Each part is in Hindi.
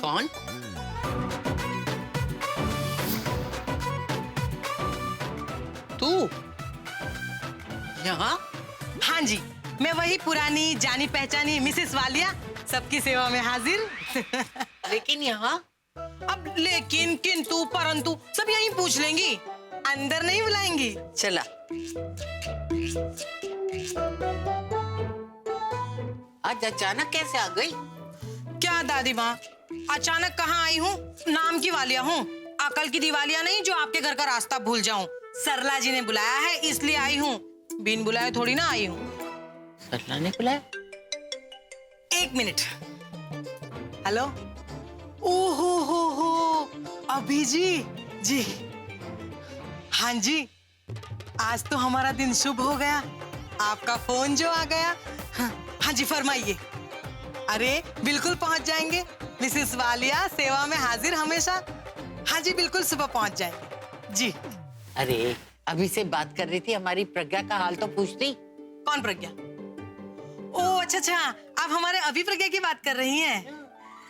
कौन? तू यहाँ? हाँ जी, मैं वही पुरानी जानी पहचानी मिसेस वालिया, सबकी सेवा में हाजिर। लेकिन यहाँ? अब लेकिन किंतु परंतु सब यहीं पूछ लेंगी, अंदर नहीं बुलाएंगी। चला। आज अचानक कैसे आ गई? क्या दादी माँ, अचानक कहाँ आई हूँ? नाम की वालिया हूँ, अकल की दिवालिया नहीं जो आपके घर का रास्ता भूल जाऊं। सरला जी ने बुलाया है इसलिए आई हूँ, बिन बुलाए थोड़ी ना आई हूँ। सरला ने बुलाया? एक मिनट। हेलो। ओहो हो, अभी जी। हाँ जी, आज तो हमारा दिन शुभ हो गया, आपका फोन जो आ गया। हाँ जी फरमाइए। अरे बिल्कुल पहुंच जाएंगे, मिसेस वालिया सेवा में हाजिर हमेशा। हाँ जी बिल्कुल सुबह पहुंच जाएंगे जी। अरे अभी से बात कर रही थी, हमारी प्रज्ञा का हाल तो पूछती। कौन प्रज्ञा? ओ अच्छा, आप हमारे अभी प्रज्ञा की बात कर रही हैं।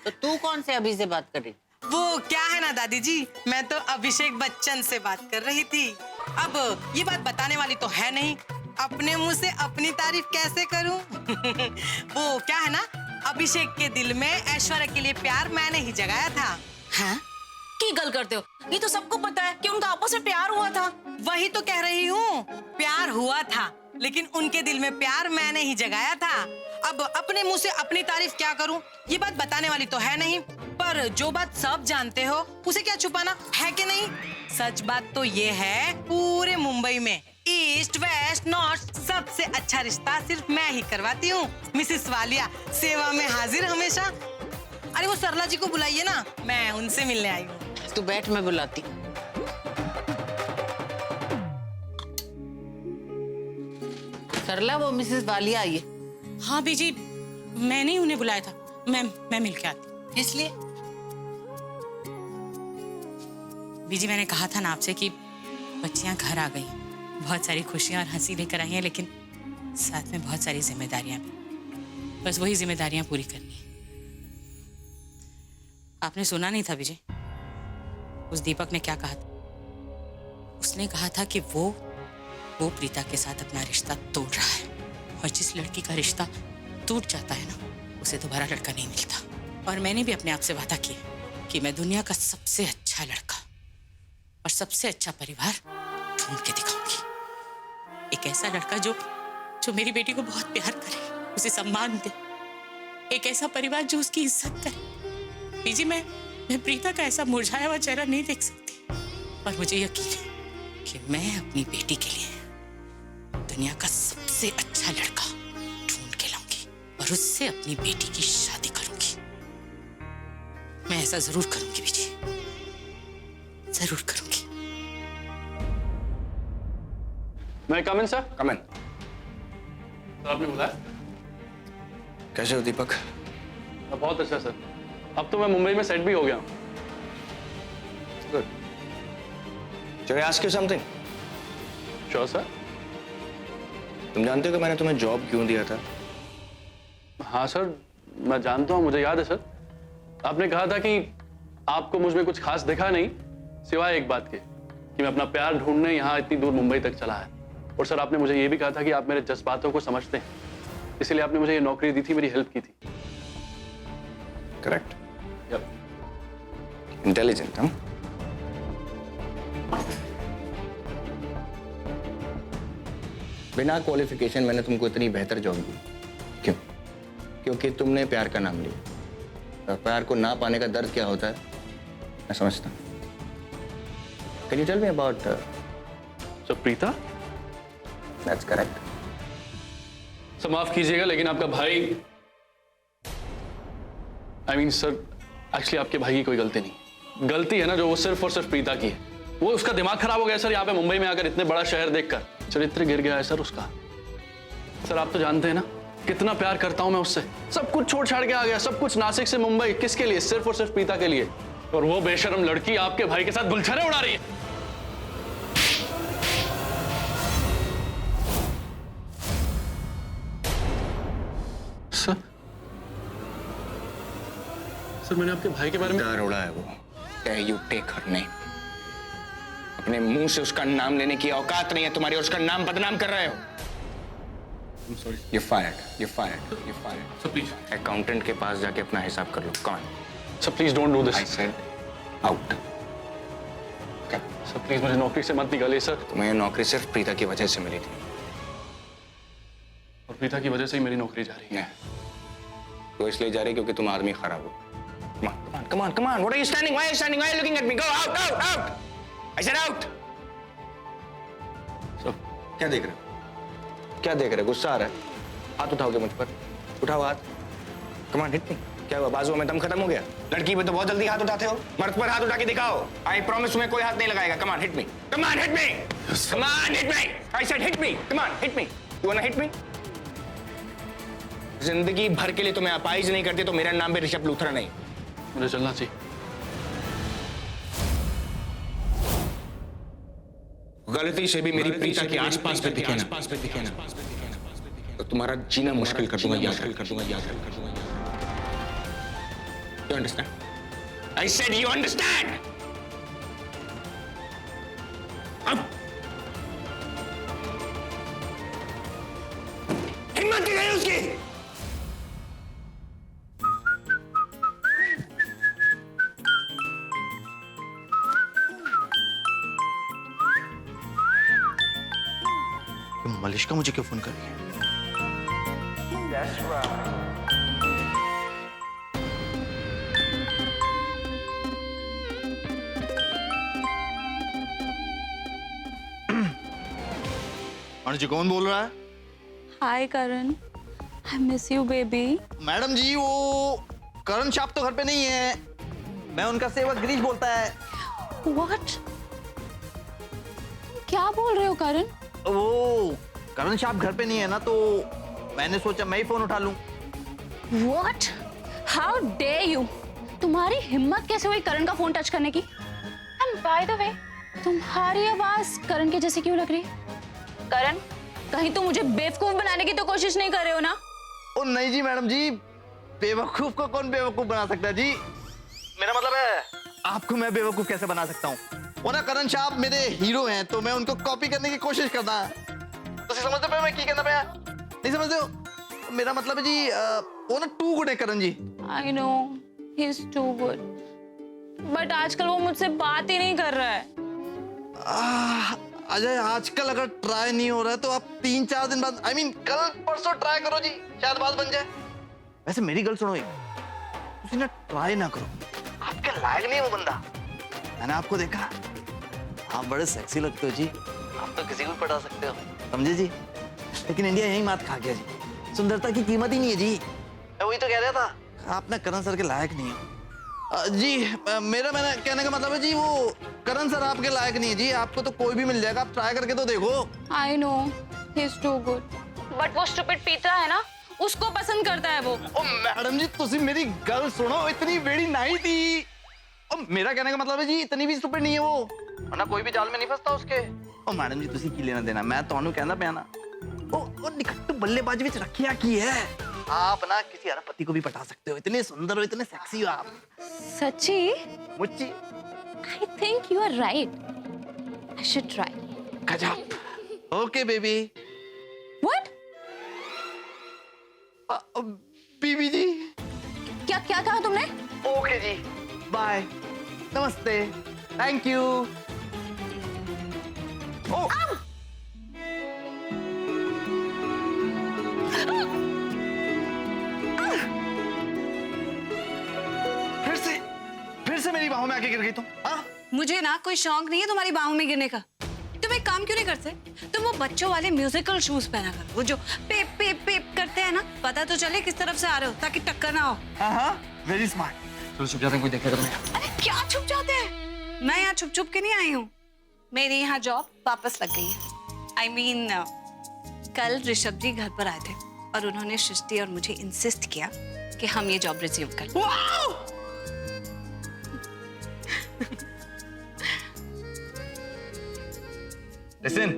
तो तू कौन से अभी से बात कर रही? वो क्या है ना दादी जी, मैं तो अभिषेक बच्चन से बात कर रही थी। अब ये बात बताने वाली तो है नहीं, अपने मुंह से अपनी तारीफ कैसे करूं? वो क्या है ना, अभिषेक के दिल में ऐश्वर्या के लिए प्यार मैंने ही जगाया था। हाँ? की गल करते हो? ये तो सबको पता है कि उनका आपस में प्यार हुआ था। वही तो कह रही हूँ, प्यार हुआ था, लेकिन उनके दिल में प्यार मैंने ही जगाया था। अब अपने मुंह से अपनी तारीफ क्या करूं? ये बात बताने वाली तो है नहीं, पर जो बात सब जानते हो उसे क्या छुपाना है कि नहीं? सच बात तो ये है, पूरे मुंबई में ईस्ट वेस्ट नॉर्थ सबसे अच्छा रिश्ता सिर्फ मैं ही करवाती हूँ। मिसेस वालिया सेवा में हाजिर हमेशा। अरे वो सरला जी को बुलाइए ना, मैं उनसे मिलने आई हूँ। तू बैठ, मैं बुलाती। सरला, वो मिसेस वालिया आई है। हाँ बीजी, मैंने ही उन्हें बुलाया था, मैं मिल के आती। इसलिए बीजी मैंने कहा था ना आपसे कि बच्चियां घर आ गई, बहुत सारी खुशियां और हंसी लेकर आई हैं, लेकिन साथ में बहुत सारी जिम्मेदारियां भी। बस वही जिम्मेदारियां पूरी करनी है। आपने सुना नहीं था विजय, उस दीपक ने क्या कहा था? उसने कहा था कि वो प्रीता के साथ अपना रिश्ता तोड़ रहा है, और जिस लड़की का रिश्ता टूट जाता है ना, उसे दोबारा लड़का नहीं मिलता। और मैंने भी अपने आप से वादा किया कि मैं दुनिया का सबसे अच्छा लड़का और सबसे अच्छा परिवार ढूंढ के दिखाऊंगी। एक ऐसा लड़का जो मेरी बेटी को बहुत प्यार करे, उसे सम्मान दे, एक ऐसा परिवार जो उसकी इज्जत करे। बीजी, मैं प्रीता का ऐसा मुरझाया हुआ चेहरा नहीं देख सकती, और मुझे यकीन है कि मैं अपनी बेटी के लिए दुनिया का सबसे अच्छा लड़का ढूंढ के लाऊंगी और उससे अपनी बेटी की शादी करूंगी। मैं ऐसा जरूर करूंगी बीजी, जरूर करूंगी। मैं कम इन सर? कम इन। तो आपने बुलाया? कैसे हो दीपक? बहुत अच्छा सर, अब तो मैं मुंबई में सेट भी हो गया हूँ। Good. Shall I ask you something? Sure sir. तुम जानते हो कि मैंने तुम्हें जॉब क्यों दिया था? हाँ सर, मैं जानता हूँ, मुझे याद है सर। आपने कहा था कि आपको मुझ में कुछ खास दिखा नहीं, सिवाय एक बात के कि मैं अपना प्यार ढूंढने यहाँ इतनी दूर मुंबई तक चला है। और सर आपने मुझे ये भी कहा था कि आप मेरे जज्बातों को समझते हैं, इसीलिए आपने मुझे ये नौकरी दी थी, मेरी हेल्प की थी। करेक्ट। यप। इंटेलिजेंट, हम? बिना क्वालिफिकेशन मैंने तुमको इतनी बेहतर जॉब दी। क्यों? क्योंकि तुमने प्यार का नाम लिया, और प्यार को ना पाने का दर्द क्या होता है मैं समझता हूँ। Can you tell me about sir Preeta? That's correct. Sir माफ कीजिएगा, लेकिन आपका भाई, आई मीन सर, एक्चुअली आपके भाई की कोई गलती नहीं। गलती है ना जो वो सिर्फ और सिर्फ प्रीता की है। वो उसका दिमाग खराब हो गया सर, यहाँ पे मुंबई में आकर इतने बड़ा शहर देखकर चरित्र गिर गया है सर उसका। सर आप तो जानते हैं ना कितना प्यार करता हूं मैं उससे। सब कुछ छोड़ छाड़ के आ गया, सब कुछ नासिक से मुंबई, किसके लिए? सिर्फ और सिर्फ प्रीता के लिए। और वो बेशर्म लड़की आपके भाई के साथ गुलछरे उड़ा रही है। सर सर मैंने आपके भाई के बारे में दारोड़ा है वो। You take her name. अपने मुंह से उसका नाम लेने की औकात नहीं है तुम्हारी और उसका नाम बदनाम कर रहे हो। Sorry you fired, you fired, you fired. Sir please, accountant के पास जाके अपना हिसाब कर लो। कौन? Sir please don't do I this. Said out. Sir please मुझे नौकरी से मत निकालिए सर। तुम्हें ये नौकरी सिर्फ प्रीता की वजह से मिली थी। और प्रीता की वजह से ही मेरी नौकरी जा रही है। तो इसलिए जा रही क्योंकि तुम आदमी खराब हो। Come on, come on. What are you standing? Why are you standing? Why are you looking at me? Go out, out, out. I said out. Sir क्या देख रहे हो? क्या देख रहे हो? गुस्सा आ रहा है? हाथ उठाओगे मुझ पर? उठाओ हाथ। Come on, hit me. क्या हुआ? बाजुओं में दम खत्म हो गया? लड़की पे तो बहुत जल्दी हाथ उठाते हो। मर्द पर हाथ उठा के दिखाओ। I promise तुम्हें कोई हाथ नहीं लगाएगा। Come on, hit me. Come on, hit me. Come on, hit me. I said hit me. Come on, hit me. You wanna hit me? जिंदगी भर के लिए तुम्हें अपाइज नहीं करते तो मेरा नाम भी ऋषभ लूथरा नहीं। मुझे चलना चाहिए। गलती से भी मेरी प्रीता के आसपास पे दिखे ना तो तुम्हारा जीना मुश्किल कर दूंगा। याद कर दूंगा। You understand? I said you understand. अब हिम्मत की गई उसकी। मलिश्का मुझे क्यों फोन कर रही है? जी कौन बोल रहा है? Hi Karan, I miss you baby. Madam ji वो करण छाप तो घर पे नहीं है। मैं उनका सेवक गिरीश बोलता है। व्हाट? क्या बोल रहे हो करण? वो करण छाप घर पे नहीं है ना तो मैंने सोचा मैं ही फोन उठा लूं। व्हाट? How dare you? तुम्हारी हिम्मत कैसे हुई करण का फोन टच करने की? एंड बाय द वे, तुम्हारी आवाज करण के जैसे क्यों लग रही है? करण, कहीं तुम मुझे बेवकूफ बनाने की तो कोशिश नहीं कर रहे हो ना? ओ नहीं जी मैडम जी, बेवकूफ को कौन बेवकूफ बना सकता है जी? मेरा मतलब है आपको मैं बेवकूफ कैसे बना सकता हूँ? वो ना करण छाप मेरे हीरो हैं तो मैं उनको कॉपी करने की कोशिश करता। तो समझते पे मैं की कहना पाया? नहीं समझते हो? मेरा मतलब है जी वो ना टू गुड है Karan ji. I know he is too good, but आजकल वो मुझसे बात ही नहीं कर रहा है। अजय आजकल अगर ट्राई नहीं हो रहा है तो आप 3-4 दिन बाद कल परसों ट्राई करो जी, शायद बात बन जाए। वैसे मेरी गल सुनो, तुसी ना ट्राई ना करो, आपके लायक नहीं है वो बंदा। मैंने आपको देखा, आप बड़े सेक्सी लगते हो जी, आप तो किसी को भी पटा सकते हो, समझे जी? लेकिन इंडिया यही मात खा गया जी, सुंदरता की कीमत ही नहीं है जी। मैं वही तो कह रहा था, आप ना करण सर के लायक नहीं हो जी। मेरा कहने का मतलब है जी वो करण सर आपके लायक नहीं है जी। आपको तो कोई भी मिल जाएगा, आप ट्राई करके तो देखो। I know he is too good, but वो स्टूपिड पीता है ना, उसको पसंद करता है वो। ओ मैडम जी तुसी मेरी गल सुनो, इतनी बेड़ी नहीं थी। ओ मेरा कहने का मतलब है जी इतनी भी स्टूपिड नहीं है वो, वरना कोई भी जाल में नहीं फंसता उसके। ओ मैडम जी तुसी की लेना देना, मैं ਤੁਹਾਨੂੰ कहना ਪਿਆ ना। ओ निकट्टू बल्लेबाजी ਵਿੱਚ रखिया की है। आप ना किसी अरबपति को भी पटा सकते हो, इतने सुंदर हो, इतने सेक्सी हो आप। सच्ची? मुच्ची I think you are right, I should try. गजब। Okay baby. व्हाट? बीबी जी। क्या क्या कहा तुमने? ओके जी, बाय, नमस्ते, थैंक यू। ओ फिर से मेरी बाहों में आके गिर गई तुम। हाँ? मुझे ना कोई शौक नहीं है तुम्हारी बाहों में गिरने का। तुम एक काम क्यों नहीं करते? तुम वो बच्चों वाले म्यूजिकल शूज पहना करो, वो जो पेप पेप पेप करते हैं ना, पता तो चले किस तरफ से आ रहे हो, ताकि टक्कर ना हो। हाँ, वेरी स्मार्ट। चलो छुप जाते हैं, कोई देखेगा तुम्हें। अरे क्या छुप जाते हैं? मैं यहाँ छुप छुप के नहीं आई हूँ, मेरी यहाँ जॉब वापस लग गई है। आई मीन कल ऋषभ जी घर पर आए थे और उन्होंने सृष्टि और मुझे इंसिस्ट किया कि हम ये जॉब रिज्यूम करें। Listen.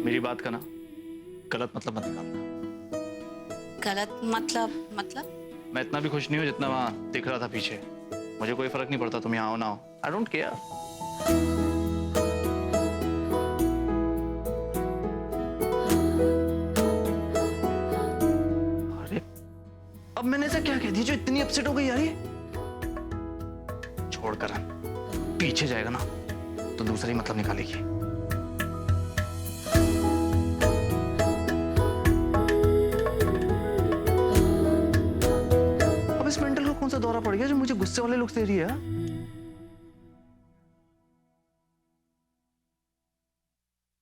मेरी बात का ना गलत मतलब मत निकालना। गलत मतलब मैं इतना भी खुश नहीं हूँ जितना वहां दिख रहा था पीछे। मुझे कोई फर्क नहीं पड़ता तुम यहाँ हो ना हो, आई डोंट केयर। अरे अब मैंने ऐसा क्या कह दिया जो इतनी अपसेट हो गई यार? ये छोड़ कर पीछे जाएगा ना तो दूसरा ही मतलब निकालेगी। अब इस मेंटल को कौन सा दौरा पड़ गया जो मुझे गुस्से वाले लोग दे रही है?